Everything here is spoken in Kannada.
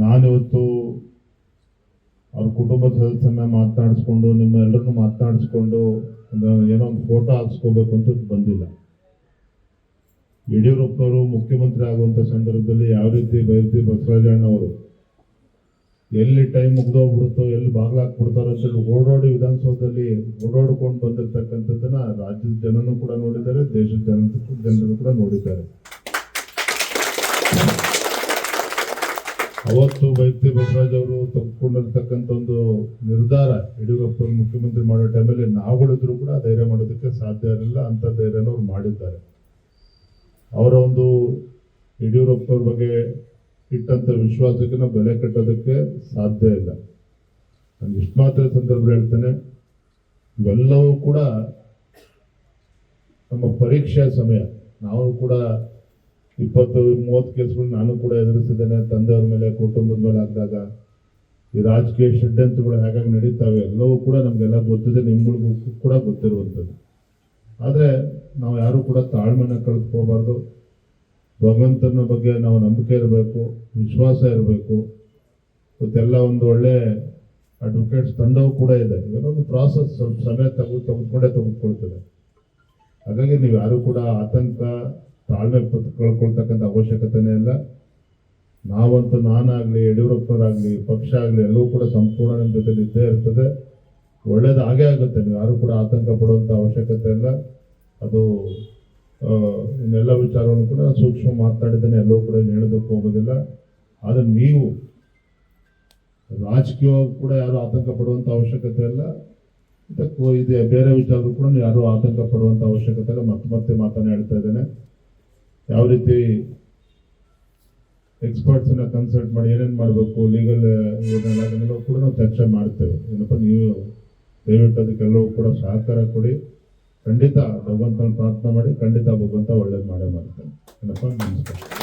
ನಾನಿವತ್ತು ಅವ್ರ ಕುಟುಂಬ ಸದಸ್ಯರನ್ನ ಮಾತನಾಡಿಸ್ಕೊಂಡು ನಿಮ್ಮ ಎಲ್ಲರನ್ನು ಮಾತನಾಡಿಸ್ಕೊಂಡು ಏನೋ ಒಂದು ಫೋಟೋ ಹಾಕ್ಸ್ಕೋಬೇಕು ಅಂತ ಬಂದಿಲ್ಲ. ಯಡಿಯೂರಪ್ಪನವರು ಮುಖ್ಯಮಂತ್ರಿ ಆಗುವಂಥ ಸಂದರ್ಭದಲ್ಲಿ ಯಾವ ರೀತಿ ಬೈರತಿ ಬಸವರಾಜಣ್ಣ ಅವರು ಎಲ್ಲಿ ಟೈಮ್ ಮುಗ್ದೋಗ್ಬಿಡುತ್ತೋ ಎಲ್ಲಿ ಬಾಗ್ಲಾಕ್ಬಿಡ್ತಾರೋ ಅಂತೇಳಿ ಓಡಾಡಿ ವಿಧಾನಸೌಧದಲ್ಲಿ ಓಡಾಡ್ಕೊಂಡು ಬಂದಿರ್ತಕ್ಕಂಥದ್ದನ್ನ ರಾಜ್ಯದ ಜನನೂ ಕೂಡ ನೋಡಿದ್ದಾರೆ, ದೇಶದ ಜನರು ಕೂಡ ನೋಡಿದ್ದಾರೆ. ಅವತ್ತು ಬೈರತಿ ಬಸವರಾಜ್ ಅವರು ತೆಗೆದುಕೊಂಡಿರ್ತಕ್ಕಂಥ ಒಂದು ನಿರ್ಧಾರ ಯಡಿಯೂರಪ್ಪ ಮುಖ್ಯಮಂತ್ರಿ ಮಾಡೋ ಟೈಮಲ್ಲಿ ನಾವುಗಳಿದ್ರು ಕೂಡ ಧೈರ್ಯ ಮಾಡೋದಕ್ಕೆ ಸಾಧ್ಯ ಇರಲಿಲ್ಲ. ಅಂತ ಧೈರ್ಯನ ಅವ್ರು ಮಾಡಿದ್ದಾರೆ. ಅವರ ಒಂದು ಯಡಿಯೂರಪ್ಪನವ್ರ ಬಗ್ಗೆ ಇಟ್ಟಂತ ವಿಶ್ವಾಸಕ್ಕೆ ನಾವು ಬೆಲೆ ಕಟ್ಟೋದಕ್ಕೆ ಸಾಧ್ಯ ಇಲ್ಲ. ನಾನು ಇಷ್ಟು ಮಾತ್ರ ಸಂದರ್ಭ ಹೇಳ್ತೇನೆ, ಇವೆಲ್ಲವೂ ಕೂಡ ನಮ್ಮ ಪರೀಕ್ಷೆಯ ಸಮಯ. ನಾವು ಕೂಡ 20-30 ಕೇಸ್ಗಳು ನಾನು ಕೂಡ ಎದುರಿಸಿದ್ದೇನೆ. ತಂದೆಯವ್ರ ಮೇಲೆ, ಕುಟುಂಬದ ಮೇಲೆ ಆಗಿದಾಗ ಈ ರಾಜಕೀಯ ಷಡ್ಯಂತ್ರಗಳು ಹೇಗಾಗಿ ನಡೀತಾವೆ ಎಲ್ಲವೂ ಕೂಡ ನಮಗೆಲ್ಲ ಗೊತ್ತಿದೆ, ನಿಮ್ಗಳಿಗೂ ಕೂಡ ಗೊತ್ತಿರುವಂಥದ್ದು. ಆದರೆ ನಾವು ಯಾರು ಕೂಡ ತಾಳ್ಮೆನ ಕಳೆದುಕೋಬಾರ್ದು. ಭಗವಂತನ ಬಗ್ಗೆ ನಾವು ನಂಬಿಕೆ ಇರಬೇಕು, ವಿಶ್ವಾಸ ಇರಬೇಕು. ಇವತ್ತೆಲ್ಲ ಒಂದು ಒಳ್ಳೆ ಅಡ್ವೊಕೇಟ್ಸ್ ತಂಡವೂ ಕೂಡ ಇದೆ. ಇವರೊಂದು ಪ್ರಾಸೆಸ್ ಸ್ವಲ್ಪ ಸಮಯ ತೆಗೆದುಕೊಳ್ತದೆ. ಹಾಗಾಗಿ ನೀವು ಯಾರು ಕೂಡ ಆತಂಕ, ತಾಳ್ಮೆ ಕಳ್ಕೊಳ್ತಕ್ಕಂಥ ಅವಶ್ಯಕತೆನೇ ಇಲ್ಲ. ನಾವಂತೂ ನಾನಾಗಲಿ, ಯಡಿಯೂರಪ್ಪನವರಾಗಲಿ, ಪಕ್ಷ ಆಗಲಿ ಎಲ್ಲವೂ ಕೂಡ ಸಂಪೂರ್ಣ ನಿಮ್ಮ ಜೊತೆ ಇದ್ದೇ ಇರ್ತದೆ. ಒಳ್ಳೇದು ಹಾಗೇ ಆಗುತ್ತೆ. ನೀವು ಯಾರು ಕೂಡ ಆತಂಕ ಪಡುವಂಥ ಅವಶ್ಯಕತೆ ಇಲ್ಲ. ಅದು ಇನ್ನೆಲ್ಲ ವಿಚಾರವನ್ನು ಕೂಡ ಸೂಕ್ಷ್ಮ ಮಾತನಾಡಿದ್ದೇನೆ, ಎಲ್ಲವೂ ಕೂಡ ಹೇಳೋದಕ್ಕೆ ಹೋಗೋದಿಲ್ಲ. ಆದರೆ ನೀವು ರಾಜಕೀಯವಾಗಿ ಕೂಡ ಯಾರು ಆತಂಕ ಪಡುವಂಥ ಅವಶ್ಯಕತೆ ಇಲ್ಲ. ಇದಕ್ಕೂ ಇದೆ ಬೇರೆ ವಿಚಾರಗಳು ಕೂಡ ಯಾರು ಆತಂಕ ಪಡುವಂಥ ಅವಶ್ಯಕತೆ ಇಲ್ಲ. ಮತ್ತೆ ಮಾತನಾಡ್ತಾ ಇದ್ದೇನೆ. ಯಾವ ರೀತಿ ಎಕ್ಸ್ಪರ್ಟ್ಸನ್ನ ಕನ್ಸಲ್ಟ್ ಮಾಡಿ ಏನೇನು ಮಾಡಬೇಕು, ಲೀಗಲ್ ಅದನ್ನೆಲ್ಲ ಕೂಡ ನಾವು ಚರ್ಚೆ ಮಾಡ್ತೇವೆ. ಏನಪ್ಪ, ನೀವು ದಯವಿಟ್ಟು ಅದಕ್ಕೆಲ್ಲವೂ ಕೂಡ ಸಹಕಾರ ಕೊಡಿ. ಖಂಡಿತ ಭಗವಂತನ ಪ್ರಾರ್ಥನೆ ಮಾಡಿ, ಖಂಡಿತ ಭಗವಂತ ಒಳ್ಳೇದು ಮಾಡೇ ಮಾಡ್ತಾನೆ. ಏನಪ್ಪ, ನಮಸ್ಕಾರ.